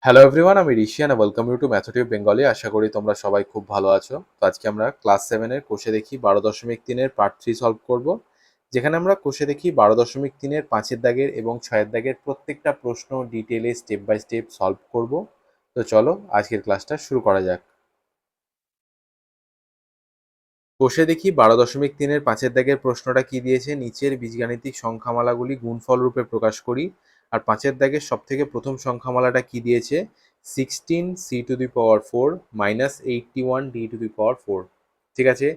Hello everyone, আমি Rishiyan welcome you two ম্যাথটিভ Bengali. আশা করি তোমরা সবাই খুব ভালো আছো। তো আজকে আমরা ক্লাস 7-এর কোষে দেখি 12.3-এর পার্ট 3 সলভ করব, যেখানে আমরা কোষে দেখি 12.3-এর 5-এর দাগের এবং 6-এর দাগের প্রত্যেকটা প্রশ্ন ডিটেলে স্টেপ বাই স্টেপ সলভ করব। তো চলো আজকের ক্লাসটা শুরু করা যাক। কোষে দেখি 12.3-এর 5-এর দাগের প্রশ্নটা কি দিয়েছে, নিচের বীজগাণিতিক সংখ্যামালাগুলি গুণফল রূপে প্রকাশ করি। আর 5-এর দাগের সব থেকে প্রথম সংখ্যামালাটা কি দিয়েছে, 16c⁴ মাইনাস 81d⁴। ঠিক আছে,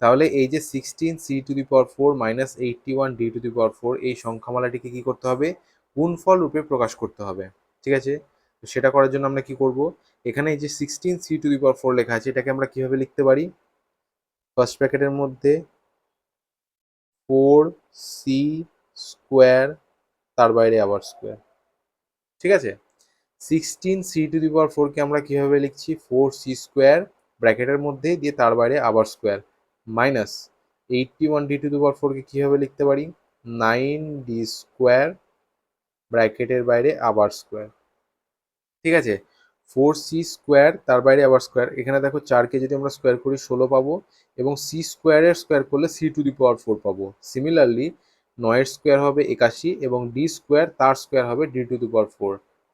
তাহলে এই যে 16c⁴ মাইনাস 81d⁴, এই সংখ্যামালাটিকে কি করতে হবে, গুণফল রূপে প্রকাশ করতে হবে। ঠিক আছে, তো সেটা করার জন্য আমরা কি করব, এখানে এই যে 16c⁴ লেখা আছে, এটাকে আমরা কিভাবে লিখতে পারি, ফার্স্ট ব্র্যাকেটের মধ্যে 4c², তার বাইরে আবার স্কোয়ার। ঠিক আছে, 16c⁴ কে আমরা কিভাবে লিখছি, 4c² ব্র্যাকেটের মধ্যে দিয়ে তার বাইরে আবার স্কোয়ার, মাইনাস 81d⁴ কে কিভাবে লিখতে পারি, 9d² ব্র্যাকেটের বাইরে আবার স্কোয়ার। ঠিক আছে, 4c² তার বাইরে আবার স্কোয়ার, এখানে দেখো 4কে যদি আমরা স্কোয়ার করি 16 পাবো, এবং c² স্কোয়ার করলে c⁴ পাবো। সিমিলারলি 9 স্কোয়ার হবে 81, এবং d² তার স্কোয়ার হবে d⁴।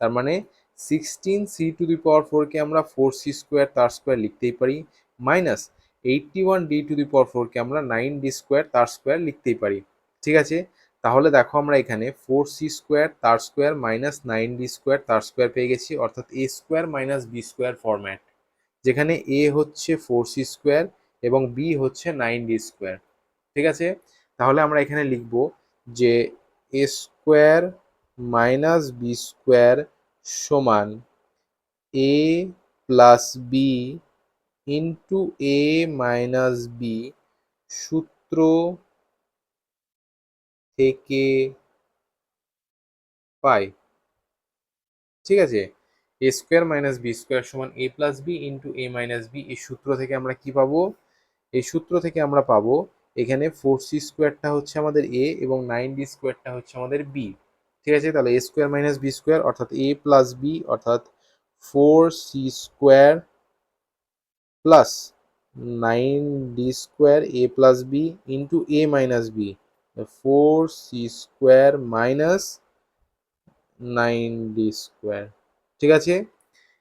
তার মানে 16c⁴ কে আমরা 4c² তার স্কোয়ার লিখতেই পারি, মাইনাস 81d⁴ কে আমরা 9d² তার স্কোয়ার লিখতেই পারি। ঠিক আছে, তাহলে দেখো আমরা এখানে 4c² তার স্কোয়ার মাইনাস 9d² তার স্কোয়ার পেয়ে গেছি, অর্থাৎ a² মাইনাস b² ফরম্যাট, যেখানে a হচ্ছে 4c² এবং b হচ্ছে 9d²। ঠিক আছে, তাহলে আমরা এখানে লিখব যে a² মাইনাস b² সমান a plus B into a minus B সূত্র থেকে পাই। ঠিক আছে, a² মাইনাস b² সমান a plus B into a minus B, এই সূত্র থেকে আমরা কি পাবো, এই সূত্র থেকে আমরা পাবো এখানে 4c² হচ্ছে আমাদের a এবং 9d² হচ্ছে আমাদের b। ঠিক আছে, তাহলে a² মাইনাস b² অর্থাৎ a প্লাস b অর্থাৎ 4c² plus 9d² a plus b into a minus b, 4c² minus 9d²। ঠিক আছে,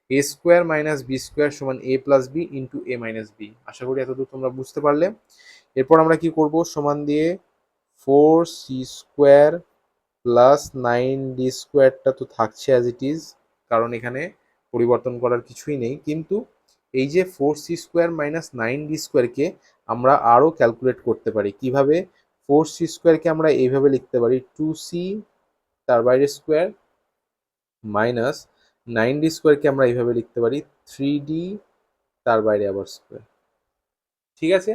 a² মাইনাস b² সমান a plus B into a minus B. আশা করি এতদূর তোমরা বুঝতে পারলে। এরপর আমরা কি করব, সমান দিয়ে 4c² প্লাস 9d²টা তো থাকছে অ্যাজ ইট ইজ, কারণ এখানে পরিবর্তন করার কিছুই নেই, কিন্তু এই যে 4c² মাইনাস 9d² কে আমরা আরও ক্যালকুলেট করতে পারি। কিভাবে, 4c² কে আমরা এইভাবে লিখতে পারি 2c তার বাইরে স্কোয়ার মাইনাস 9d² কে আমরা এইভাবে লিখতে পারি 3d তার বাইরে আবার স্কোয়ার। ঠিক আছে,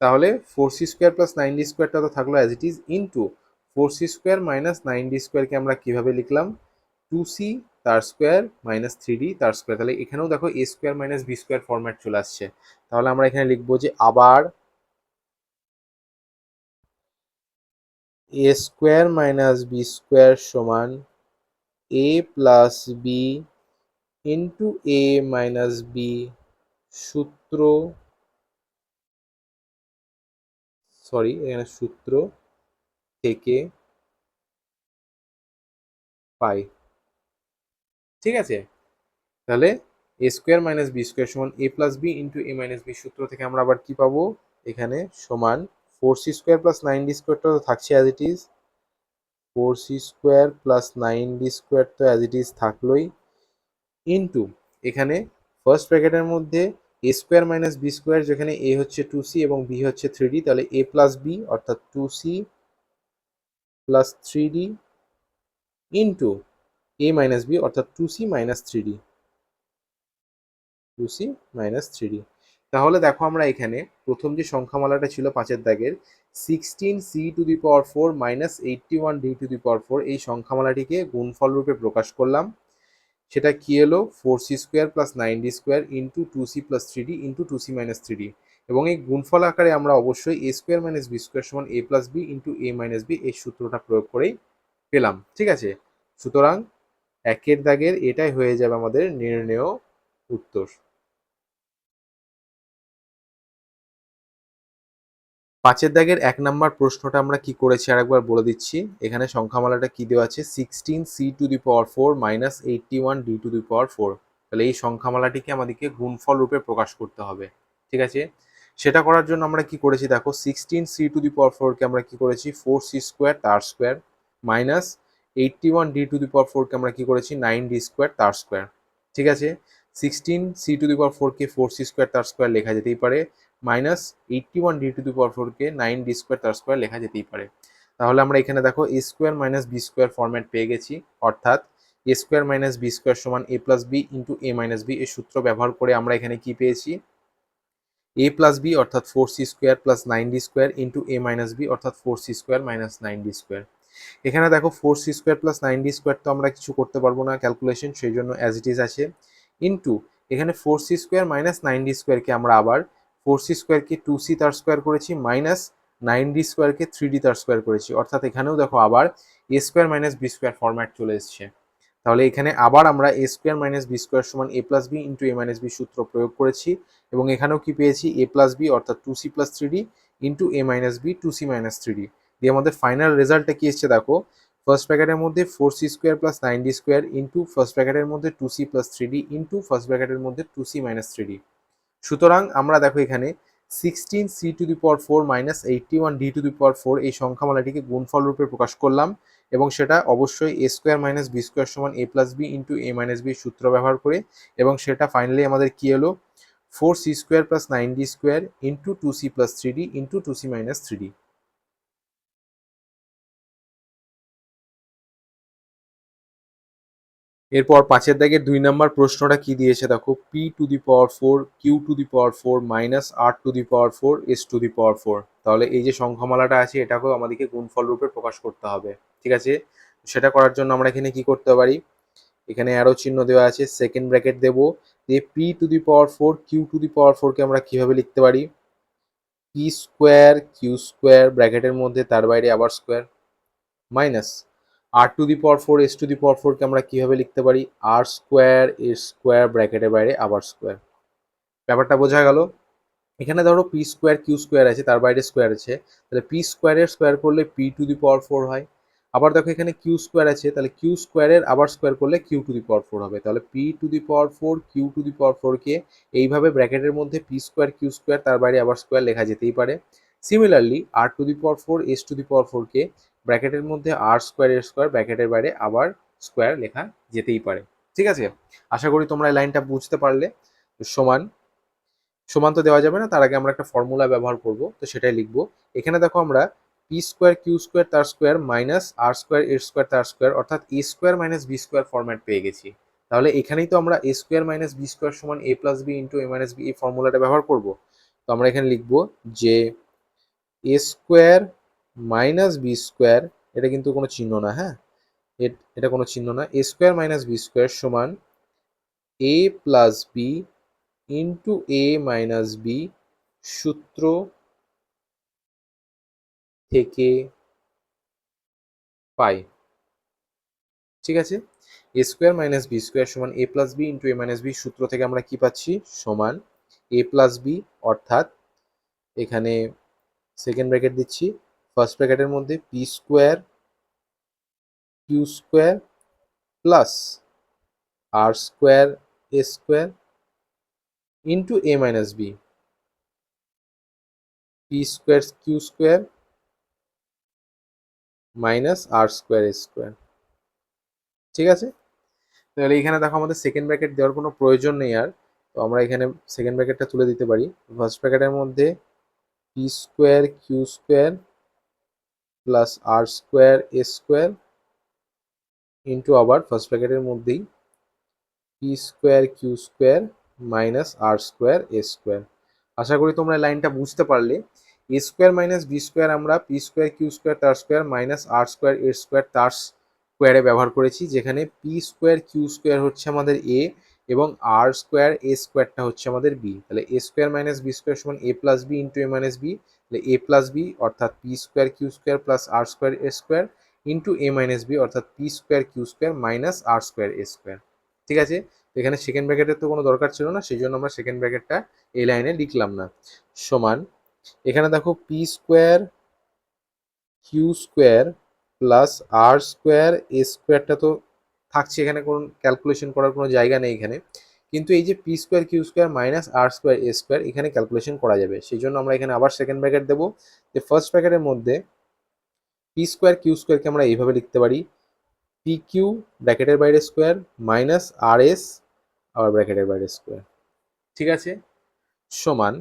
তাহলে 4c² প্লাস 9d²টা তো থাকলো as it is, into 4c² minus 9d² কে আমরা কিভাবে লিখলাম, 2c তার স্কোয়ার মাইনাস 3d তার স্কোয়ার। তাহলে এখানেও দেখো a² মাইনাস b² ফরম্যাট চলে আসছে। তাহলে আমরা এখানে লিখবো যে আবার a² মাইনাস b² সমান a plus B into a minus B সূত্র, এখানে সূত্র থেকে পাই। ঠিক আছে, তাহলে a² মাইনাস b² সমান a plus B into a minus B সূত্র থেকে আমরা আবার কি পাবো, এখানে সমান 4c² প্লাস 9d²টা তো থাকছে as it is, 4c² plus 9d² তো অ্যাজ ইট ইজ থাকলোই, ইন্টু এখানে ফার্স্ট ব্র্যাকেটের মধ্যে a² মাইনাস b², যেখানে a হচ্ছে 2c এবং b হচ্ছে 3d, তাহলে a প্লাস বি অর্থাৎ 2c plus 3d into a minus B অর্থাৎ 2c minus 3d, 2c minus 3d। তাহলে দেখো আমরা এখানে প্রথম যে সংখ্যামালাটা ছিল 5-এর দাগের 16c⁴ মাইনাস 81d⁴, এই সংখ্যামালাটিকে গুণফল রূপে প্রকাশ করলাম। সেটা কি এলো, 4c² plus 9d² into 2c plus 3d into 2c minus 3d, এবং এই গুণফল আকারে আমরা অবশ্যই a² মাইনাস b² সমান a plus B into a minus B এই সূত্রটা প্রয়োগ করেই পেলাম। ঠিক আছে, সুতরাং একের দাগের এটাই হয়ে যাবে আমাদের নির্ণেয় উত্তর। পাঁচের দাগের ১ নাম্বার প্রশ্নটা আমরা কি করেছি আরেকবার বলে দিচ্ছি। এখানে সংখ্যামালাটা কি দেওয়া আছে, 16c⁴ মাইনাস 81d⁴। তাহলে এই সংখ্যামালাটিকে আমাদেরকে গুণফল রূপে প্রকাশ করতে হবে, ঠিক আছে। সেটা করার জন্য আমরা কি করেছি দেখো, 16c⁴ কে আমরা কি করেছি 4c² তার স্কোয়ার মাইনাস 81d⁴ কে আমরা কি করেছি 9d² তার স্কোয়ার, ঠিক আছে। 16c⁴ কে 4c² তার স্কোয়ার লেখা যেতেই পারে, মাইনাস 81d⁴ কে 9d² তার স্কোয়ার লেখা যেতেই পারে। তাহলে আমরা এখানে দেখো a square minus B square format পেয়ে গেছি, অর্থাৎ a square minus B square সমান a plus B into a minus B, এই সূত্র ব্যবহার করে আমরা এখানে কি পেয়েছি a প্লাস বি অর্থাৎ 4c² plus 9d² into a minus B অর্থাৎ 4c² মাইনাস 9d²। এখানে দেখো 4c² প্লাস 9d² তো আমরা কিছু করতে পারবো না ক্যালকুলেশন, সেই জন্য অ্যাজ ইট ইজ আছে, ইন্টু এখানে 4c² মাইনাস 9d² কে আমরা আবার 4c² কে 2c তার স্কোয়ার করেছি মাইনাস 9d² কে 3d তার স্কোয়ার করেছি, অর্থাৎ এখানেও দেখো আবার a square minus B square format চলে এসছে। তাহলে এখানে আবার আমরা a square minus B square সমান a plus B into a minus B সূত্র প্রয়োগ করেছি, এবং এখানেও কি পেয়েছি a প্লাস বি অর্থাৎ 2c plus 3d into a minus B 2c minus 3d দিয়ে আমাদের ফাইনাল রেজাল্টটা কি এসছে দেখো, ফার্স্ট ব্র্যাকেটের মধ্যে 4c² plus 9d² into first ব্র্যাকেটের মধ্যে 2c plus 3d into first ব্র্যাকেটের মধ্যে 2c মাইনাস 3d। সুতরাং আমরা দেখো এখানে 16c⁴ মাইনাস 81d⁴ এই সংখ্যামালাটিকে গুণফল রূপে প্রকাশ করলাম, এবং সেটা অবশ্যই a square minus B square সমান a plus B into a minus B সূত্র ব্যবহার করে, এবং সেটা ফাইনালি আমাদের কি এলো 4c² plus 9d² into 2c plus 3d into 2c minus 3d। এরপর পাঁচের দাগের 2 নম্বর প্রশ্নটা কি দিয়েছে দেখো, p⁴ q⁴ minus r⁴ s⁴। তাহলে এই যে সংখ্যামালাটা আছে এটাকেও আমাদেরকে গুণফল রূপে প্রকাশ করতে হবে, ঠিক আছে। সেটা করার জন্য আমরা এখানে কি করতে পারি, এখানে অ্যারো চিহ্ন দেওয়া আছে, সেকেন্ড ব্র্যাকেট দেবো দিয়ে p⁴ q⁴ কে আমরা কিভাবে লিখতে পারি, p² q² ব্র্যাকেটের মধ্যে তার বাইরে আবার স্কোয়ার মাইনাস r⁴ s⁴ কে আমরা কিভাবে লিখতে পারি r² ব্র্যাকেটের বাইরে আবার স্কোয়ার। ব্যাপারটা বোঝা গেল। এখানে ধরো p² q² আছে, তার বাইরে স্কোয়ার আছে, তাহলে p² এর স্কোয়ার করলে p⁴ হয়। আবার দেখো এখানে q² আছে, তাহলে q² এর আবার স্কোয়ার করলে q⁴ হবে। তাহলে p⁴ q⁴ কে এইভাবে ব্র্যাকেটের মধ্যে p² q² তার বাইরে আবার স্কোয়ার লেখা যেতেই পারে। সিমিলারলি r⁴ s⁴ কে ব্র্যাকেটের মধ্যে r² ব্র্যাকেটের বাইরে আবার স্কোয়ার লেখা যেতেই পারে, ঠিক আছে। আশা করি তোমরা এই লাইনটা বুঝতে পারলে। সমান সমান তো দেওয়া যাবে না, তার আগে আমরা একটা ফর্মুলা ব্যবহার করব, তো সেটাই লিখবো। এখানে দেখো আমরা p² q² তার স্কোয়ার মাইনাস r² s² তার স্কোয়ার অর্থাৎ a² minus b square format পেয়ে গেছি। তাহলে এখানেই তো আমরা a² মাইনাস বি স্কোয়ার সমান a plus B into a minus B এই ফর্মুলাটা ব্যবহার করব। তো আমরা এখানে লিখবো যে a² মাইনাস বি স্কোয়ার, এটা কিন্তু কোনো চিহ্ন না, হ্যাঁ এটা কোনো চিহ্ন না, a² মাইনাস বি স্কোয়ার সমান a plus B into a minus B সূত্র থেকে পাই, ঠিক আছে। a² মাইনাস বি স্কোয়ার সমান a plus B into a minus B সূত্র থেকে আমরা কি পাচ্ছি সমান a প্লাস বি, অর্থাৎ এখানে সেকেন্ড ব্র্যাকেট দিচ্ছি, ফার্স্ট ব্র্যাকেটের মধ্যে p² q² plus r² s² into a minus বি p² q² minus r² s², ঠিক আছে। তাহলে এখানে দেখো আমাদের সেকেন্ড ব্র্যাকেট দেওয়ার কোনো প্রয়োজন নেই আর, তো আমরা এখানে সেকেন্ড ব্র্যাকেটটা তুলে দিতে পারি। ফার্স্ট ব্র্যাকেটের মধ্যে p² q² plus r² s² into আবার ফার্স্ট ব্র্যাকেটের মধ্যেই p² q² minus r² s²। আশা করি তোমরা লাইনটা বুঝতে পারলে। a² মাইনাস b² আমরা p² q² তার স্কোয়ার মাইনাস r² s² তার স্কোয়ারে ব্যবহার করেছি, যেখানে p² q² হচ্ছে আমাদের a এবং r² s²টা হচ্ছে আমাদের b। তাহলে a² মাইনাস b² সমান a plus B into a minus B, তাহলে a প্লাস বি অর্থাৎ p² q² plus r² s² into A minus B অর্থাৎ P square Q square minus R square A square. ঠিক আছে, এখানে second ব্র্যাকেটের তো কোনো দরকার ছিল না, সেই জন্য আমরা সেকেন্ড ব্র্যাকেটটা এই লাইনে লিখলাম না। সমান এখানে দেখো P square Q square plus R square A স্কোয়ারটা তো থাকছে, এখানে কোনো ক্যালকুলেশন করার কোনো জায়গা নেই এখানে, কিন্তু এই যে P square Q square minus R square A square এখানে ক্যালকুলেশন করা যাবে, সেই জন্য আমরা এখানে আবার সেকেন্ড ব্র্যাকেট দেবো। যে ফার্স্ট ব্র্যাকেটের মধ্যে পি স্কোয়ার কিউ স্কোয়ারকে আমরা এইভাবে লিখতে পারি, পি কিউ ব্র্যাকেটের বাইরে স্কোয়ার মাইনাস আর এস আবার ব্র্যাকেটের বাইরে স্কোয়ার। ঠিক আছে, সমান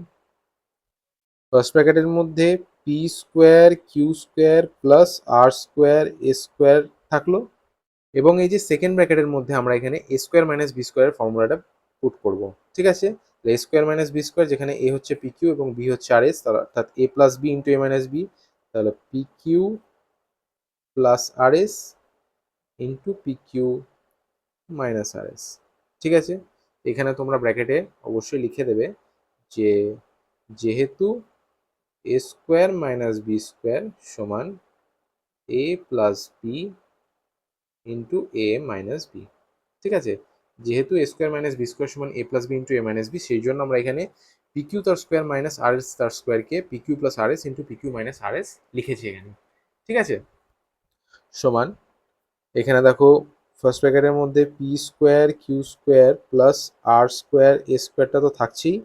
ফার্স্ট ব্র্যাকেটের মধ্যে P square Q square plus R square A square থাকলো, এবং এই যে সেকেন্ড ব্র্যাকেটের মধ্যে আমরা এখানে এ স্কোয়ার মাইনাস বি স্কোয়ারের ফর্মুলাটা পুট করব। ঠিক আছে, A square minus B square, যেখানে এ হচ্ছে পি কিউ এবং বি হচ্ছে আর এস, অর্থাৎ A plus B into A minus B, তাহলে P Q plus R S into P Q minus R S. ঠিক আছে, এখানে তোমরা ব্র্যাকেটে অবশ্যই লিখে দেবে যে যেহেতু A square minus B square সমান A plus B into A minus B. ঠিক আছে, যেহেতু A square minus B square সমান A plus B into A minus B, সেই জন্য আমরা এখানে পি কিউ তার স্কোয়ার মাইনাস আর এস তার স্কোয়ারকে P Q plus R S into P Q minus R S লিখেছি এখানে। ঠিক আছে, সমান এখানে দেখো ফার্স্ট ব্র্যাকেটের মধ্যে P square Q square plus R square A স্কোয়ারটা তো থাকছেই,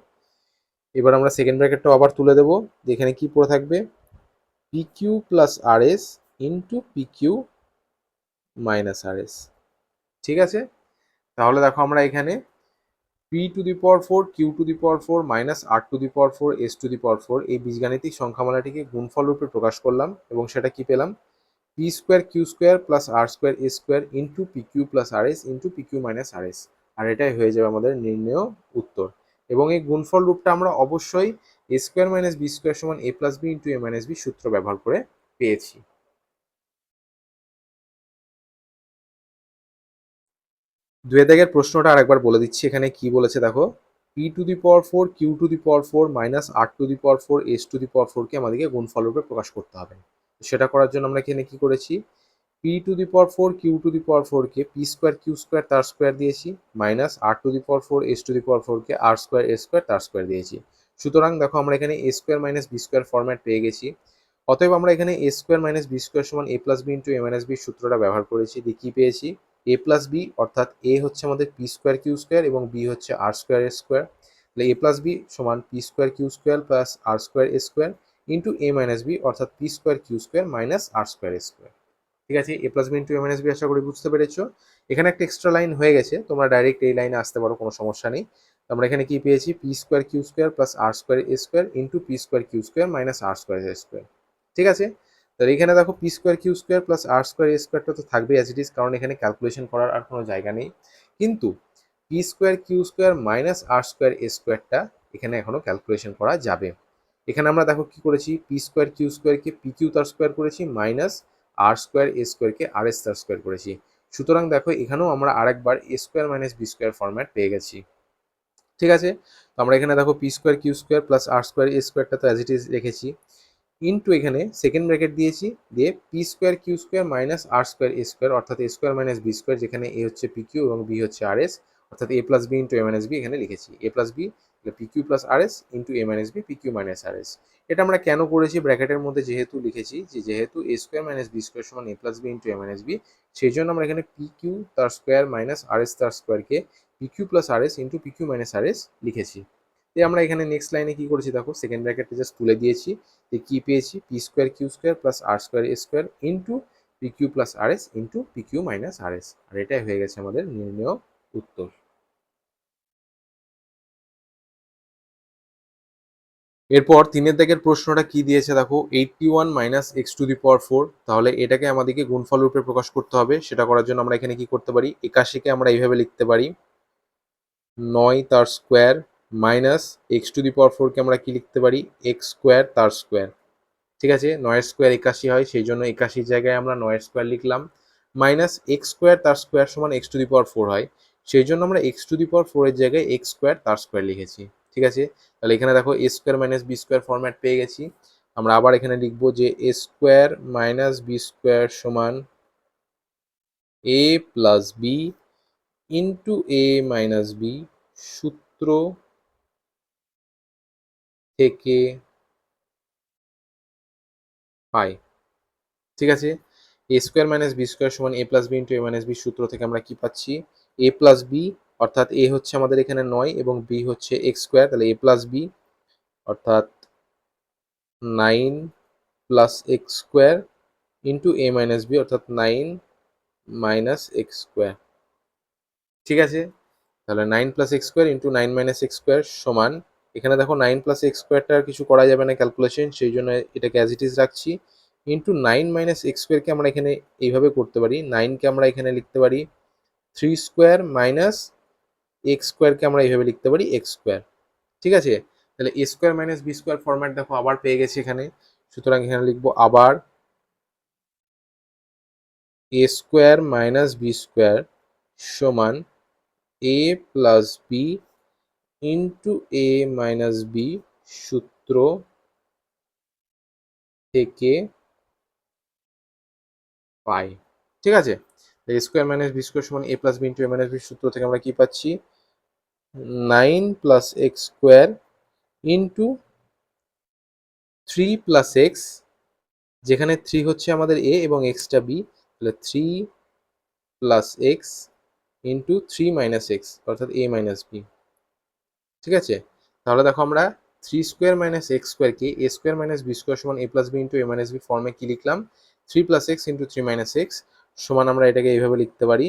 এবার আমরা সেকেন্ড ব্র্যাকেটটা আবার তুলে দেবো, এখানে কি পড়ে থাকবে P Q plus R S into P Q minus R S. ঠিক আছে, তাহলে দেখো আমরা এখানে P to the power four Q to the power four minus R to the power four S to the power four এই বীজগাণিতিক সংখ্যামালাটিকে গুণফল রূপে প্রকাশ করলাম, এবং সেটা কি পেলাম P square Q square plus R square A square into P Q plus R S into P Q minus R S. আর এটাই হয়ে যাবে আমাদের নির্ণেয় উত্তর, এবং এই গুণফল রূপটা আমরা অবশ্যই এ স্কোয়ার মাইনাস বি স্কোয়ার সমান A plus B into A minus B সূত্র ব্যবহার করে পেয়েছি। দুয়ের দাগের প্রশ্নটা আরেকবার বলে দিচ্ছি, এখানে কি বলেছে দেখো, P to the power four Q to the power four minus R to the power four S to the power ফোরকে আমাদেরকে গুণফল রূপে প্রকাশ করতে হবে। সেটা করার জন্য আমরা এখানে কি করেছি, P to the power four Q to the power ফোরকে পি স্কোয়ার কিউ স্কোয়ার তার স্কোয়ার দিয়েছি, minus R to the power four S to the power ফোরকে আর স্কোয়ার এ স্কোয়ার তার স্কোয়ার দিয়েছি। সুতরাং দেখো আমরা এখানে A square minus B square format পেয়ে গেছি। অতএব আমরা এখানে A square minus B square সমান A plus B into A minus B সূত্রটা ব্যবহার করেছি, দিয়ে কি পেয়েছি এ প্লাস বি অর্থাৎ এ হচ্ছে আমাদের পি স্কোয়ার কিউ স্কোয়ার এবং বি হচ্ছে আর স্কোয়ার এ স্কোয়ার, তাহলে এ প্লাস বি সমান P square Q square plus R square A square into A minus B অর্থাৎ P square Q square minus R square A square. ঠিক আছে, A plus B into A minus B আশা করি বুঝতে পেরেছো। এখানে একটা এক্সট্রা লাইন হয়ে গেছে, তোমরা ডাইরেক্ট এই লাইনে আসতে পারো, কোনো সমস্যা নেই। আমরা এখানে কি পেয়েছি P square Q square plus R square A square into P square Q square minus R square A square. ঠিক আছে, তাহলে এখানে দেখো P square Q square plus R square A স্কোয়ারটা তো থাকবে অ্যাজ ইট ইজ, কারণ এখানে ক্যালকুলেশন করার আর কোনো জায়গা নেই, কিন্তু P square Q square minus R square A স্কোয়ারটা এখানে এখনো ক্যালকুলেশন করা যাবে। এখানে আমরা দেখো কি করেছি পি স্কোয়ার কিউ স্কোয়ারকে পি কিউ তার স্কোয়ার করেছি মাইনাস আর স্কোয়ার এ স্কোয়ারকে আর এস তার স্কোয়ার করেছি। সুতরাং দেখো এখানেও আমরা আরেকবার A square minus B square format পেয়ে গেছি। ঠিক আছে, তো আমরা এখানে দেখো P square Q square plus R square A স্কোয়ারটা তো অ্যাজ ইট ইজ রেখেছি, ইন্টু এখানে সেকেন্ড ব্র্যাকেট দিয়েছি, দিয়ে P square Q square minus R square A square অর্থাৎ A square minus B square, যেখানে এ হচ্ছে পি কিউ এবং বি হচ্ছে আর এস, অর্থাৎ A plus B into A minus B এখানে লিখেছি A plus B P Q plus R S into A minus B P Q minus R S. এটা আমরা কেন করেছি ব্র্যাকেটের মধ্যে যেহেতু লিখেছি যে যেহেতু A square minus B square সমান A plus B into A minus B, সেই জন্য আমরা এখানে পি কিউ তার স্কোয়ার মাইনাস আর এস তার স্কোয়ারকে P Q plus R S into P Q minus R S লিখেছি। আমরা এখানে নেক্সট লাইনে কি করেছি দেখো সেকেন্ড ব্র্যাকেটটা জাস্ট তুলে দিয়েছি, যে কি পেয়েছি P square Q square plus R square A square into P Q plus R S into P Q minus R S, আর এটাই হয়ে গেছে আমাদের নির্ণেয় উত্তর। এরপর তিনের দাগের প্রশ্নটা কি দিয়েছে দেখো 81 minus X to the power four, তাহলে এটাকে আমাদেরকে গুণফল রূপে প্রকাশ করতে হবে। সেটা করার জন্য আমরা এখানে কি করতে পারি, 81কে আমরা এইভাবে লিখতে পারি 9 তার square minus X to the power ফোরকে আমরা কি লিখতে পারি এক্স স্কোয়ার তার স্কোয়ার। ঠিক আছে, 9 স্কোয়ার 81 হয়, সেই জন্য 81 জায়গায় আমরা 9 স্কোয়ার লিখলাম, মাইনাস এক্স স্কোয়ার তার স্কোয়ার সমান x to the power four হয়, সেই জন্য আমরা এক্স টু দি পাওয়ার ফোরের জায়গায় এক্স স্কোয়ার তার স্কোয়ার লিখেছি। ঠিক আছে, তাহলে এখানে দেখো A square minus B square format পেয়ে গেছি, আমরা আবার এখানে লিখব যে A square minus B square সমান A plus B into A minus B সূত্র থেকে পাই। ঠিক আছে, A square minus B square সমান A plus B into A minus B সূত্র থেকে আমরা কি পাচ্ছি, এ প্লাস বি অর্থাৎ এ হচ্ছে আমাদের এখানে 9 এবং বি হচ্ছে এক্স স্কোয়ার, তাহলে এ প্লাস বি অর্থাৎ 9 plus X square into A minus B অর্থাৎ 9 মাইনাস এক্স স্কোয়ার। ঠিক আছে, তাহলে 9 plus X square into 9 minus X square সমান, এখানে দেখো 9 প্লাস এক্স স্কোয়ারটা আর কিছু করা যাবে না ক্যালকুলেশন, সেই জন্য এটাকে অ্যাজ ইট ইজ রাখছি, ইন্টু 9 মাইনাস এক্স স্কোয়ারকে আমরা এখানে এইভাবে করতে পারি, 9কে আমরা এখানে লিখতে পারি 3 স্কোয়ার মাইনাস এক্স স্কোয়ারকে আমরা এইভাবে লিখতে পারি এক্স স্কোয়ার। ঠিক আছে, তাহলে A square minus B square format দেখো আবার পেয়ে গেছি এখানে, সুতরাং এখানে লিখবো আবার A square minus B square সমান A plus B into A minus B সূত্র থেকে পাই। ঠিক আছে, A square minus B square সমান A plus B into A minus B সূত্র থেকে আমরা কি পাচ্ছি, 9 plus X square into 3 plus X, যেখানে 3 হচ্ছে আমাদের এ এবং এক্সটা বি, তাহলে 3 plus X into 3 minus x অর্থাৎ এ মাইনাস বি। ঠিক আছে, তাহলে দেখো আমরা 3 স্কোয়ার মাইনাস এক্স স্কোয়ারকে এ স্কোয়ার মাইনাস বি স্কোয়ার সমান A plus B into A minus B ফর্মে কি লিখলাম, 3 plus X into 3 minus x সমান আমরা এটাকে এইভাবে লিখতে পারি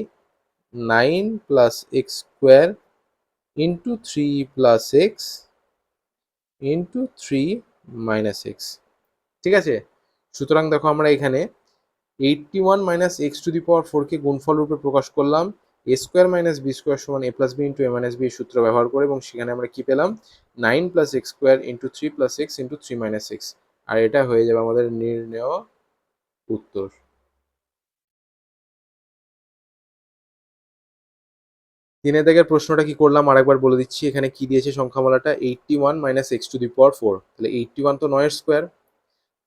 9 plus X square into 3 plus X into 3 minus x. ঠিক আছে, সুতরাং দেখো আমরা এখানে 81 minus X to the power 4কে গুণফল রূপে প্রকাশ করলাম এ স্কোয়ার মাইনাস বি স্কোয়ার সমান A plus B into A minus B সূত্র ব্যবহার করে, এবং সেখানে আমরা কি পেলাম 9 plus X square into 3 plus X into 3 minus X, আর এটা হয়ে যাবে আমাদের নির্ণেয় উত্তর। তিনের দাগের প্রশ্নটা কি করলাম আরেকবার বলে দিচ্ছি, এখানে কি দিয়েছে সংখ্যামালাটা 81 minus X to the power 4, তাহলে 81 তো 9 এর স্কোয়ার,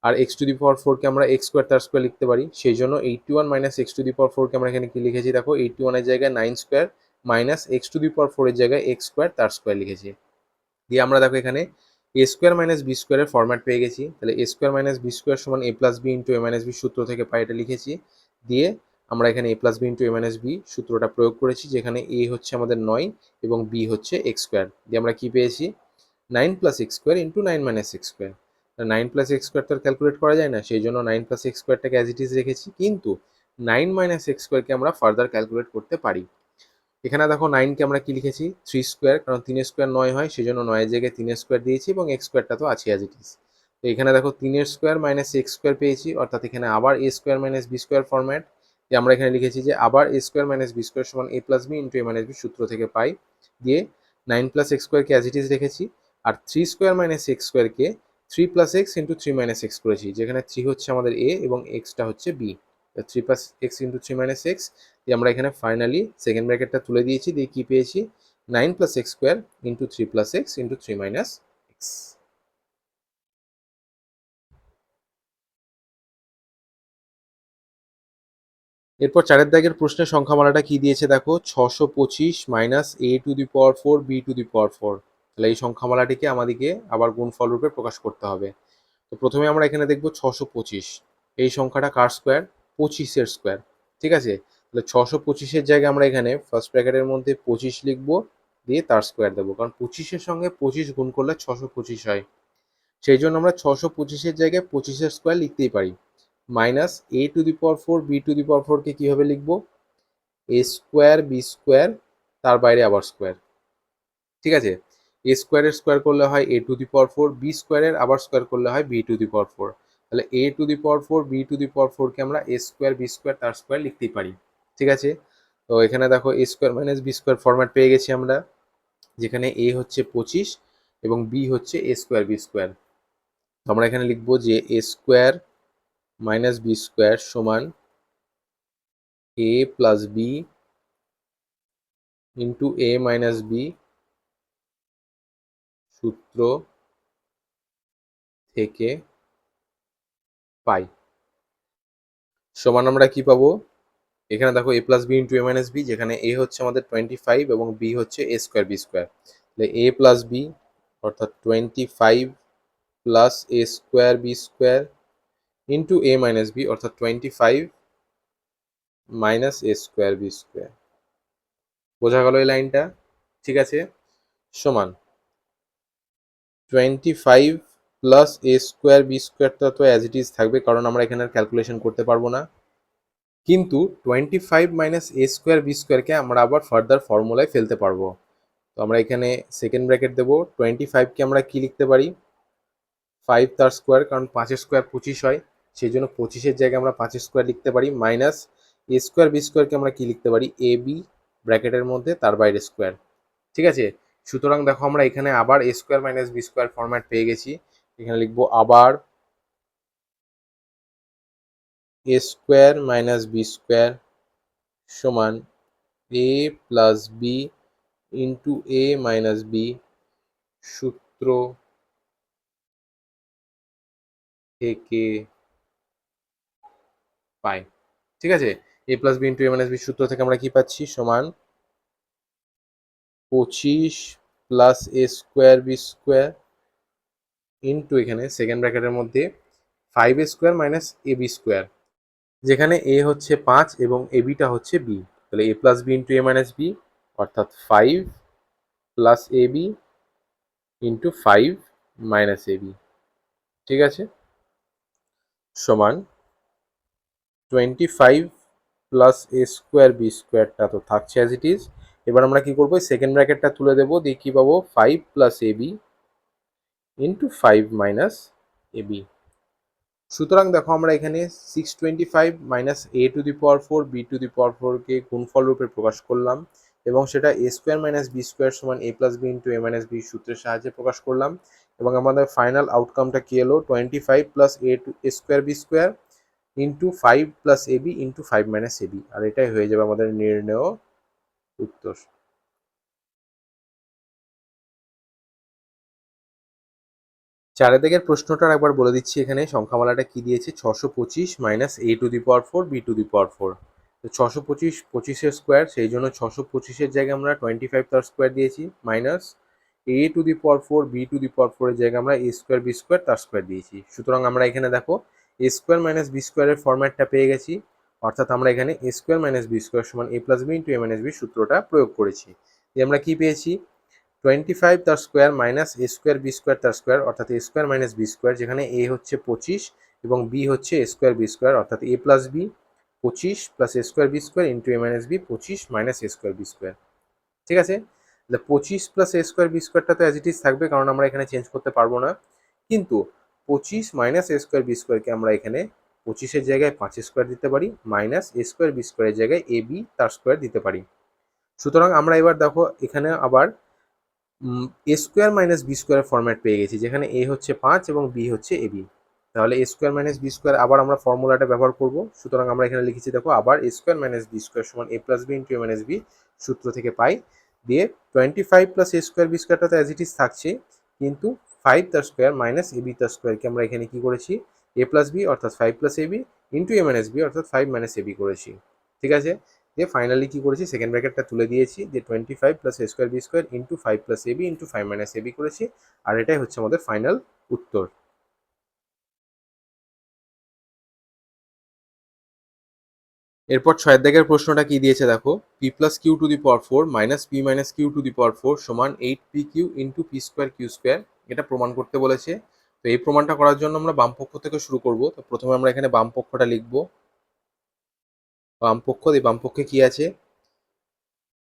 আর এক্স টু দি পাওয়ার 4কে আমরা এক্স স্কোয়ার তার স্কোয়ার লিখতে পারি, সেই জন্য 81 minus X to the power 4কে আমরা এখানে কি লিখেছি দেখো, 81 এর জায়গায় 9 square minus X to the power 4 এর জায়গায় এক্স স্কোয়ার তার স্কোয়ার লিখেছি। দিয়ে আমরা দেখো এখানে এ স্কোয়ার মাইনাস বি স্কোয়ারের ফরম্যাট পেয়ে গেছি, তাহলে A square minus B square সমান A plus B into A minus B সূত্র থেকে পাই, এটা লিখেছি। দিয়ে আমরা এখানে এ plus B into A minus B সূত্রটা প্রয়োগ করেছি, যেখানে এ হচ্ছে আমাদের 9 এবং বি হচ্ছে এক্স স্কোয়ার, দিয়ে আমরা কি পেয়েছি 9 plus X square into 9 minus X square. 9 plus X square তো আর ক্যালকুলেট করা যায় না, সেই জন্য 9 প্লাস এক্স স্কোয়ারটাকে অ্যাজ ইট ইজ রেখেছি, কিন্তু 9 মাইনাস এক্স স্কোয়ারকে আমরা ফার্দার ক্যালকুলেট করতে পারি। এখানে দেখো 9কে আমরা কি লিখেছি 3 স্কোয়ার, কারণ 3 স্কোয়ার 9 হয়, সেই জন্য 9 এর জায়গায় 3 স্কোয়ার দিয়েছি এবং এক্স স্কোয়ারটা তো আছে অ্যাজ ইট ইজ। তো এখানে দেখো 3 স্কোয়ার মাইনাস এক্স স্কোয়ার পেয়েছি, অর্থাৎ এখানে আবার A square minus B square format, যে আমরা এখানে লিখেছি যে আবার A square minus B square সমান A plus B into A minus B সূত্র থেকে পাই, দিয়ে 9 প্লাস এক্স স্কোয়ারকে অ্যাজ ইট ইজ রেখেছি, আর 3 স্কোয়ার মাইনাস এক্স স্কোয়ারকে 3 plus X into 3 minus X করেছি, যেখানে 3 হচ্ছে আমাদের এ এবং এক্সটা হচ্ছে B, 3 plus X into 3 minus x, দিয়ে আমরা এখানে ফাইনালি সেকেন্ড ব্র্যাকেটটা তুলে দিয়েছি, দিয়ে কি পেয়েছি 9 plus X square into 3 plus X into 3 minus X. এরপর চারের দাগের প্রশ্নের সংখ্যামালাটা কি দিয়েছে দেখো, 625 minus A to the power 4 B to the power 4, তাহলে এই সংখ্যামালাটিকে আমাদেরকে আবার গুণফল রূপে প্রকাশ করতে হবে। তো প্রথমে আমরা এখানে দেখবো 625, এই সংখ্যাটা কার স্কোয়ার, 25-এর স্কোয়ার। ঠিক আছে, তাহলে 625-এর জায়গায় আমরা এখানে ফার্স্ট ব্র্যাকেটের মধ্যে 25 লিখবো, দিয়ে তার স্কোয়ার দেবো, কারণ 25-এর সঙ্গে 25 গুণ করলে 625 হয়, সেই জন্য আমরা 625-এর জায়গায় 25-এর স্কোয়ার লিখতেই পারি। Minus A to the power 4 B to the power 4কে কীভাবে লিখবো, এ স্কোয়ার বি স্কোয়ার তার বাইরে আবার স্কোয়ার। ঠিক আছে, এ স্কোয়ারের স্কোয়ার করলে হয় এ টু দি পাওয়ার 4, বি স্কোয়ারের আবার স্কোয়ার করলে হয় বি টু দি পাওয়ার 4, তাহলে A to the power 4 B to the power 4কে আমরা এ স্কোয়ার বি স্কোয়ার তার স্কোয়ার লিখতেই পারি। ঠিক আছে, তো এখানে দেখো A square minus B square format পেয়ে গেছি আমরা, যেখানে এ হচ্ছে 25 এবং বি হচ্ছে এ স্কোয়ার বি স্কোয়ার। তো আমরা এখানে লিখবো যে A square minus B square সমান A plus B into A minus B সূত্র থেকে পাই। সমান আমরা কি পাবো, এখানে দেখো a plus B into A minus B, যেখানে a হচ্ছে আমাদের 25 এবং b হচ্ছে a স্কোয়ার বি স্কোয়ার, তাহলে a প্লাস বি অর্থাৎ 25 plus a square B square into a minus B অর্থাৎ 25 minus a square B square. বোঝা গেল এই লাইনটা? ঠিক আছে, সমান 25 প্লাস a স্কোয়ার বি স্কোয়ারটা তো অ্যাজ ইট ইজ থাকবে, কারণ আমরা এখানে ক্যালকুলেশন করতে পারবো না, কিন্তু 25 মাইনাস এ স্কোয়ার বি স্কোয়ারকে আমরা আবার ফার্দার ফর্মুলায় ফেলতে পারবো। তো আমরা এখানে সেকেন্ড ব্র্যাকেট দেবো, 25কে আমরা কি লিখতে পারি, 5 তার স্কোয়ার, কারণ 5-এর স্কোয়ার 25 হয়, সেই জন্য 25-এর জায়গায় আমরা 5-এর স্কোয়ার লিখতে পারি, মাইনাস এ স্কোয়ার বি স্কোয়ারকে আমরা কি লিখতে পারি, এ বি ব্র্যাকেটের মধ্যে তার বাইরে স্কোয়ার। ঠিক আছে, সুতরাং দেখো আমরা এখানে আবার A square minus B square format পেয়ে গেছি। এখানে লিখবো আবার A square minus B square সমান A plus B into A minus B সূত্র থেকে পাই। ঠিক আছে, A plus B into A minus B সূত্র থেকে আমরা কি পাচ্ছি, সমান 25 plus A square B square into এখানে সেকেন্ড ব্র্যাকেটের মধ্যে 5 square minus A B square, যেখানে এ হচ্ছে 5 এবং এ বিটা হচ্ছে বি, তাহলে A plus B into A minus B অর্থাৎ 5 plus A B into 5 minus A B. ঠিক আছে, সমান 25 প্লাস এ স্কোয়ার বি স্কোয়ারটা তো থাকছে অ্যাজ ইট ইজ। এবার আমরা কি করবো, সেকেন্ড ব্র্যাকেটটা তুলে দেবো, দিয়ে কি পাবো, 5 plus A B into 5 minus A B. সুতরাং দেখো আমরা এখানে 625 minus A to the power 4 B to the power 4কে গুণফল রূপে প্রকাশ করলাম, এবং সেটা A square minus B square সমান A plus B into A minus B সূত্রের সাহায্যে প্রকাশ করলাম, এবং আমাদের ফাইনাল আউটকামটা কি এলো, 25 plus A to A square B square into 5 plus A B into 5 minus A B, আর এটাই হয়ে যাবে আমাদের নির্ণেয় উত্তর। চারের দিকের প্রশ্নটার একবার বলে দিচ্ছি, এখানে সংখ্যামালাটা কি দিয়েছে, 625 minus A to the power 4 B to the power 4। তো 625 25-এর স্কোয়ার, সেই জন্য 625-এর জায়গায় আমরা 25 তার স্কোয়ার দিয়েছি, minus A to the power 4 B to the power 4-এর জায়গায় আমরা এ স্কোয়ার বি স্কোয়ার তার স্কোয়ার দিয়েছি। সুতরাং আমরা এখানে দেখো এ স্কোয়ার মাইনাস বি স্কোয়ারের ফরম্যাটটা পেয়ে গেছি, অর্থাৎ আমরা এখানে A square minus B square সমান A plus B into A minus B সূত্রটা প্রয়োগ করেছি। আমরা কি পেয়েছি, 25 তার স্কোয়ার মাইনাস এ স্কোয়ার বি স্কোয়ার তার স্কোয়ার অর্থাৎ A square minus B square, যেখানে এ হচ্ছে 25 এবং বি হচ্ছে এ স্কোয়ার বি স্কোয়ার অর্থাৎ A plus B 25 plus A square B square into A minus B 25 minus A square B square. ঠিক আছে, তাহলে 25 প্লাস এ স্কোয়ার বি স্কোয়ারটা তো অ্যাজ ইট ইজ থাকবে, কারণ আমরা এখানে চেঞ্জ করতে পারবো না, কিন্তু 25 মাইনাস এ স্কোয়ার বি স্কোয়ারকে আমরা এখানে 25-এর জায়গায় 5 স্কোয়ার দিতে পারি, মাইনাস এ স্কোয়ার বি স্কোয়ারের জায়গায় এ বি তার স্কোয়ার দিতে পারি। সুতরাং আমরা এবার দেখো এখানে আবার A square minus B square format পেয়ে গেছি, যেখানে এ হচ্ছে 5 এবং বি হচ্ছে এ বি, তাহলে A square minus B square আবার আমরা ফর্মুলাটা ব্যবহার করব। সুতরাং আমরা এখানে লিখেছি দেখো আবার A square minus B square সমান A plus B into A minus B সূত্র থেকে পাই, দিয়ে 25 প্লাস এ স্কোয়ার বি স্কোয়ারটা তো অ্যাজ ইট ইজ থাকছে, কিন্তু 5 তার স্কোয়ার মাইনাস এ বি তার স্কোয়ারকে আমরা এখানে কি করেছি, এ প্লাস বি অর্থাৎ 5 plus A B into A minus B অর্থাৎ 5 মাইনাস এ বি করেছি। ঠিক আছে, দিয়ে ফাইনালি কি করেছি, সেকেন্ড ব্র্যাকেটটা তুলে দিয়েছি, যে 25 plus A square B square into 5 plus A B into 5 minus A B করেছি, আর এটাই হচ্ছে আমাদের ফাইনাল উত্তর। এরপর 6 দাগের প্রশ্নটা কি দিয়েছে দেখো, P plus Q to the power 4 minus P minus Q to the power 4 সমান 8 P Q into P square Q square, এটা প্রমাণ করতে বলেছে। তো এই প্রমাণটা করার জন্য আমরা বাম পক্ষ থেকে শুরু করব। তো প্রথমে আমরা এখানে বাম পক্ষটা লিখবো, বাম পক্ষ, দিয়ে বাম পক্ষে কি আছে,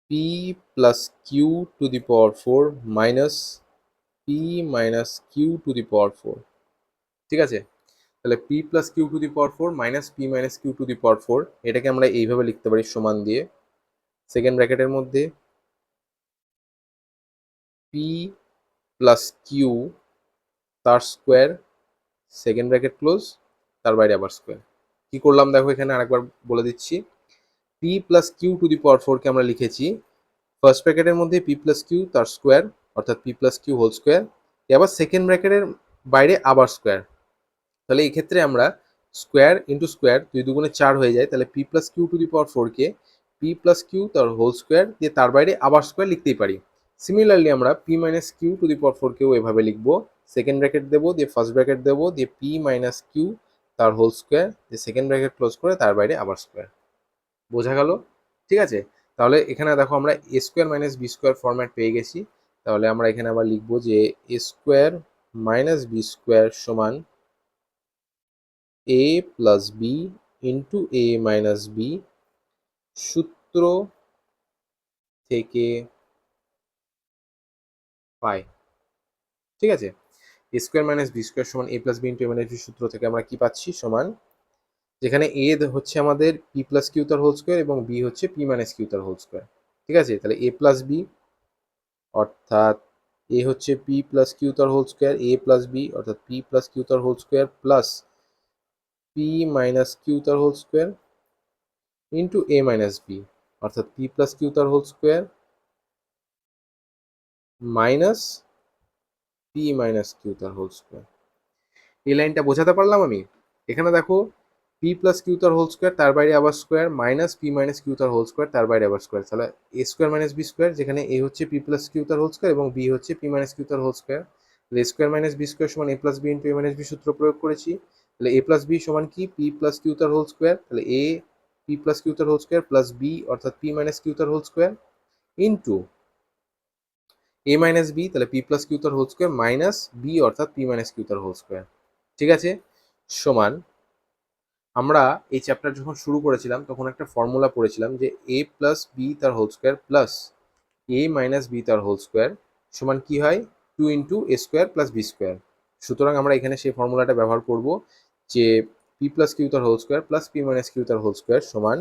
P plus Q to the power 4 minus P minus Q to the power 4। ঠিক আছে, তাহলে P plus Q to the power 4 minus P minus Q to the power 4, এটাকে আমরা এইভাবে লিখতে পারি সমান দিয়ে সেকেন্ড ব্র্যাকেটের মধ্যে পি প্লাস কিউ তার স্কোয়ার সেকেন্ড ব্র্যাকেট ক্লোজ, তার বাইরে আবার স্কোয়ার। কি করলাম দেখো, এখানে আরেকবার বলে দিচ্ছি, P plus Q to the power 4কে আমরা লিখেছি ফার্স্ট ব্র্যাকেটের মধ্যে পি প্লাস কিউ তার স্কোয়ার অর্থাৎ P plus Q whole square, আবার সেকেন্ড ব্র্যাকেটের বাইরে আবার স্কোয়ার। তাহলে এই ক্ষেত্রে আমরা স্কোয়ার ইন্টু স্কোয়ার 2 দুগুণে 4 হয়ে যায়, তাহলে P plus Q to the power 4 কে পি প্লাস কিউ তার হোল স্কোয়ার দিয়ে তার বাইরে আবার স্কোয়ার লিখতেই পারি। সিমিলারলি আমরা P minus Q to the power 4 কেও এভাবে লিখবো, সেকেন্ড ব্র্যাকেট দেবো দিয়ে ফার্স্ট ব্র্যাকেট দেবো দিয়ে পি মাইনাস কিউ তার হোল স্কোয়ার দিয়ে সেকেন্ড ব্র্যাকেট ক্লোজ করে তার বাইরে আবার স্কোয়ার। বোঝা গেল? ঠিক আছে, তাহলে এখানে দেখো আমরা A square minus B square format পেয়ে গেছি। তাহলে আমরা এখানে আবার লিখবো যে A square minus B square সমান A plus B into A minus B সূত্র থেকে পাই। ঠিক আছে, A square minus B square সমান A plus B into A minus B সূত্র থেকে আমরা কি পাচ্ছি সমান, যেখানে এ হচ্ছে আমাদের পি প্লাস কিউ তার হোল স্কোয়ার এবং বি হচ্ছে পি মাইনাস কিউ তার হোল স্কোয়ার। ঠিক আছে, তাহলে এ প্লাস বি অর্থাৎ এ হচ্ছে পি প্লাস কিউ তার whole square, A plus B অর্থাৎ পি প্লাস কিউ তার whole square plus P minus Q তার whole square into A minus B অর্থাৎ পি প্লাস কিউ তার whole square minus P minus Q তার whole square. এই লাইনটা বোঝাতে পারলাম আমি? এখানে দেখো পি প্লাস কিউ তার হোল স্কোয়ার তার বাইরে আবার square minus P minus Q তার হোল স্কোয়ার তার বাইরে আবার স্কোয়ার, তাহলে A square minus B square, যেখানে এ হচ্ছে পি প্লাস কিউ তার হোল স্কোয়ার এবং বি হচ্ছে পি মাইনাস কিউ তার হোল স্কোয়ার। তাহলে A square minus B square সমান A plus B into A minus B সূত্র প্রয়োগ করেছি। তাহলে এ প্লাস বি সমান কি পি প্লাস কিউ তার হোল স্কোয়ার, তাহলে এ পি প্লাস কিউ তার হোল স্কোয়ার প্লাস বি অর্থাৎ পি মাইনাস কিউ তার whole square into A minus B, তাহলে পি প্লাস কিউ তার হোল স্কোয়ার মাইনাস বি অর্থাৎ পি মাইনাস কিউ তার whole square. ঠিক আছে, সমান আমরা এই চ্যাপ্টার যখন শুরু করেছিলাম তখন একটা ফর্মুলা পড়েছিলাম যে এ প্লাস বি তার whole square plus A minus B তার হোল স্কোয়ার সমান কি হয় 2 into A square plus B square. সুতরাং আমরা এখানে সেই ফর্মুলাটা ব্যবহার করব যে পি প্লাস কিউ তার whole square plus P minus Q তার হোল স্কোয়ার সমান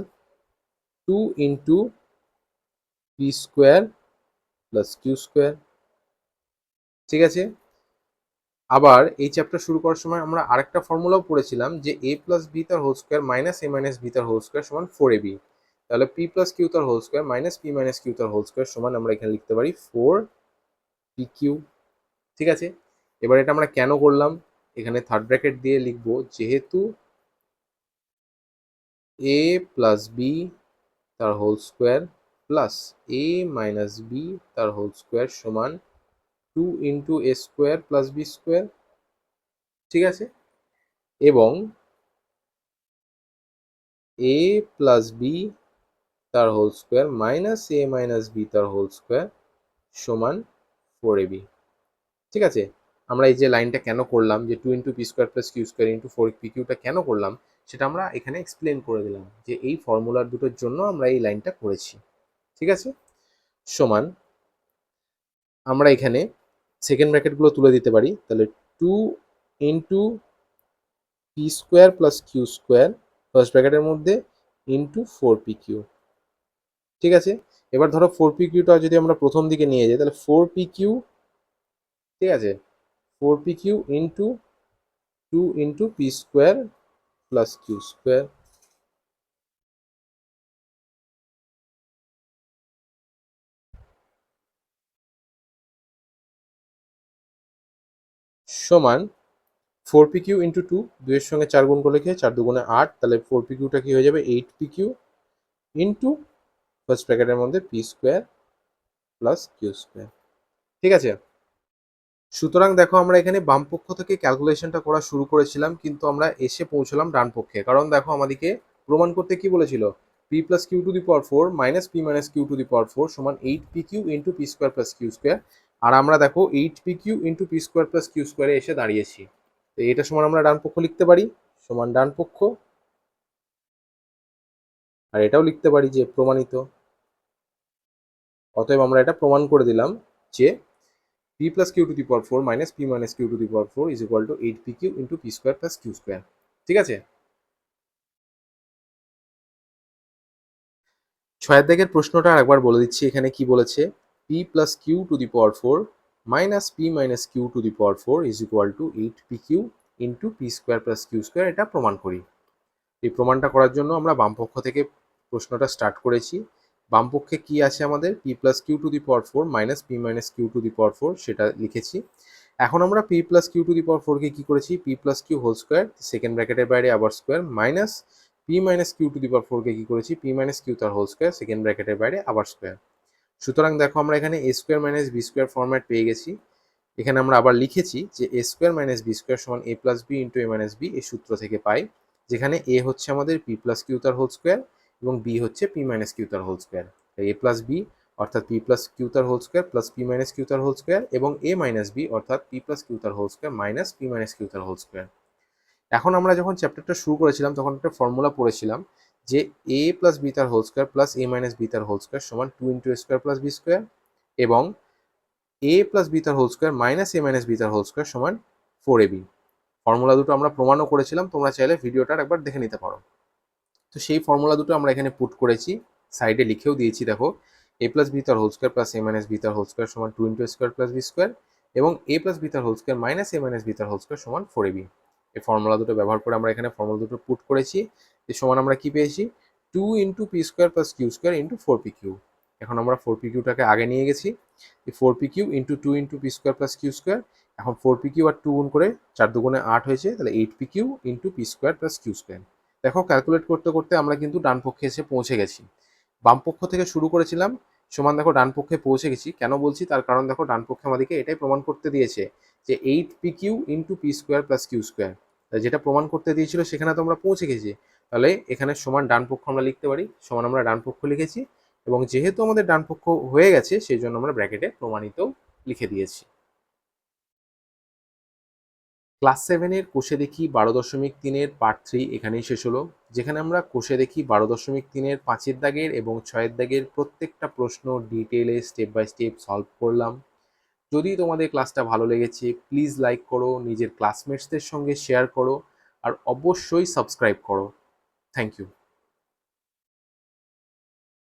2 into P square plus Q square. ঠিক আছে, আবার এই চ্যাপ্টার শুরু করার সময় আমরা আরেকটা ফর্মুলাও পড়েছিলাম যে এ প্লাস বি তার whole square minus A minus B তার হোল স্কোয়ার সমান 4ab। তাহলে পি প্লাস কিউ তার whole square minus P minus Q তার হোল স্কোয়ার সমান আমরা এখানে লিখতে পারি 4pq। ঠিক আছে, এবার এটা আমরা কেন করলাম, এখানে থার্ড ব্র্যাকেট দিয়ে লিখবো যেহেতু এ প্লাস বি তার whole square plus A minus B তার হোল স্কোয়ার সমান 2 into A square plus B square. ঠিক আছে, এবং এ প্লাস বি তার whole square minus A minus B তার হোল স্কোয়ার সমান 4ab। ঠিক আছে, আমরা এই যে লাইনটা কেন করলাম যে 2 into P square plus Q square into 4pqটা কেন করলাম সেটা আমরা এখানে এক্সপ্লেন করে দিলাম যে এই ফর্মুলার দুটোর জন্য আমরা এই লাইনটা করেছি। ঠিক আছে, সমান আমরা এখানে সেকেন্ড ব্র্যাকেটগুলো তুলে দিতে পারি, তাহলে 2 into P square plus Q square first ব্র্যাকেটের মধ্যে ইন্টু 4pq। ঠিক আছে, এবার ধরো 4pqটা যদি আমরা প্রথম দিকে নিয়ে যাই তাহলে 4pq, ঠিক আছে, 4pq into 2 into P square plus Q square সমান 4pq ইন্টু 2, 2 এর সঙ্গে 4 গুণ করলে কি 4 দুগুণে 8, তাহলে 4pqটা কি হয়ে যাবে 8pq ইন্টু ফার্স্ট ব্র্যাকেটের মধ্যে P square plus Q square. ঠিক আছে, সুতরাং দেখো আমরা এখানে বাম পক্ষ থেকে ক্যালকুলেশনটা করা শুরু করেছিলাম কিন্তু আমরা এসে পৌঁছলাম ডান পক্ষে, কারণ দেখো আমাদেরকে প্রমাণ করতে কি বলেছিল P plus Q to the power 4 minus P minus Q to the power 4 সমান 8pq into P square plus Q square. আর আমরা দেখো 8pq into P square plus Q স্কোয়ারে এসে দাঁড়িয়েছি, তো এটা সমান আমরা ডান পক্ষ লিখতে পারি সমান ডান পক্ষ, আর এটাও লিখতে পারি যে প্রমাণিত। অতএব আমরা এটা প্রমাণ করে দিলাম যে p plus q to the power 4 minus p minus q to the power 4 is equal to 8pq into p square plus q square। ঠিক আছে, ছয়ের দাগের প্রশ্নটা আরেকবার বলে দিচ্ছি এখানে কি বলেছে p plus q to the power 4 minus p minus q to the power 4 is equal to 8pq into p square plus q square। এটা প্রমাণ করি। এই প্রমাণটা করার জন্য আমরা বামপক্ষ থেকে প্রশ্নটা স্টার্ট করেছি। বামপক্ষে কি আছে আমাদের p plus Q to the power 4 minus P minus Q to the power 4 সেটা লিখেছি। এখন আমরা P plus Q to the power ফোরকে কী করেছি, P plus Q whole square second ব্র্যাকেটের বাইরে আবার square minus P minus Q to the power ফোরকে কী করেছি, পি মাইনাস কিউ তার হোল স্কোয়ার সেকেন্ড ব্র্যাকেটের বাইরে আবার স্কোয়ার। সুতরাং দেখো আমরা এখানে A square minus B square format পেয়ে গেছি। এখানে আমরা আবার লিখেছি যে A square minus B square সমান A plus B into A minus B, এই সূত্র থেকে পাই, যেখানে এ হচ্ছে আমাদের পি প্লাস কিউ তার হোল স্কোয়ার এবং বি হচ্ছে পি মাইনাস কিউ তার whole square. A plus B অর্থাৎ পি প্লাস কিউ তার whole square plus P minus Q তার হোল স্কোয়ার এবং এ মাইনাস বি অর্থাৎ পি প্লাস কিউ তার whole square minus P minus Q তার whole square. এখন আমরা যখন চ্যাপ্টারটা শুরু করেছিলাম তখন একটা ফর্মুলা পড়েছিলাম যে এ প্লাস বি তার whole square plus A minus B তার হোল স্কোয়ার সমান two into A square plus B square এবং এ প্লাস বি তার whole square minus A minus B তার হোল স্কোয়ার সমান 4ab। ফর্মুলা দুটো আমরা প্রমাণও করেছিলাম, তোমরা চাইলে ভিডিওটার একবার দেখে নিতে পারো। তো সেই ফর্মুলা দুটো আমরা এখানে পুট করেছি, সাইডে লিখেও দিয়েছি দেখো, এ প্লাস বি তার whole square plus A minus B তার হোল স্কোয়ার সমান two into square plus B square এবং এ প্লাস বি তার whole square minus A minus B তার হোল স্কোয়ার সমান 4ab। এই ফর্মুলা দুটো ব্যবহার করে আমরা এখানে ফর্মুলা দুটো পুট করেছি, যে সমান আমরা কি পেয়েছি, two into P square plus Q square into 4pq। এখন আমরা 4pqটাকে আগে নিয়ে গেছি, এই 4pq into two into P square plus Q square. এখন 4pq আর 2 গুণ করে 4 দুগুণে 8 হয়েছে, তাহলে 8pq into P square plus Q square. দেখো ক্যালকুলেট করতে করতে আমরা কিন্তু ডান পক্ষে এসে পৌঁছে গেছি। বাম পক্ষ থেকে শুরু করেছিলাম, সমান দেখো ডান পক্ষে পৌঁছে গেছি। কেন বলছি তার কারণ দেখো ডান পক্ষে আমাদেরকে এটাই প্রমাণ করতে দিয়েছে যে 8pq into P square plus Q square, যেটা প্রমাণ করতে দিয়েছিল সেখানে তো আমরা পৌঁছে গেছি। তাহলে এখানে সমান ডান পক্ষ আমরা লিখতে পারি, সমান আমরা ডান পক্ষ লিখেছি এবং যেহেতু আমাদের ডান পক্ষ হয়ে গেছে সেই জন্য আমরা ব্র্যাকেটে প্রমাণিত লিখে দিয়েছি। ক্লাস 7-এর কোষে দেখি 12.3-এর পার্ট 3 এখানেই শেষ হলো, যেখানে আমরা কোষে দেখি 12.3-এর 5-এর দাগের এবং 6-এর দাগের প্রত্যেকটা প্রশ্ন ডিটেলে স্টেপ বাই স্টেপ সলভ করলাম। যদি তোমাদের ক্লাসটা ভালো লেগেছে প্লিজ লাইক করো, নিজের ক্লাসমেটসদের সঙ্গে শেয়ার করো আর অবশ্যই সাবস্ক্রাইব করো। Thank you.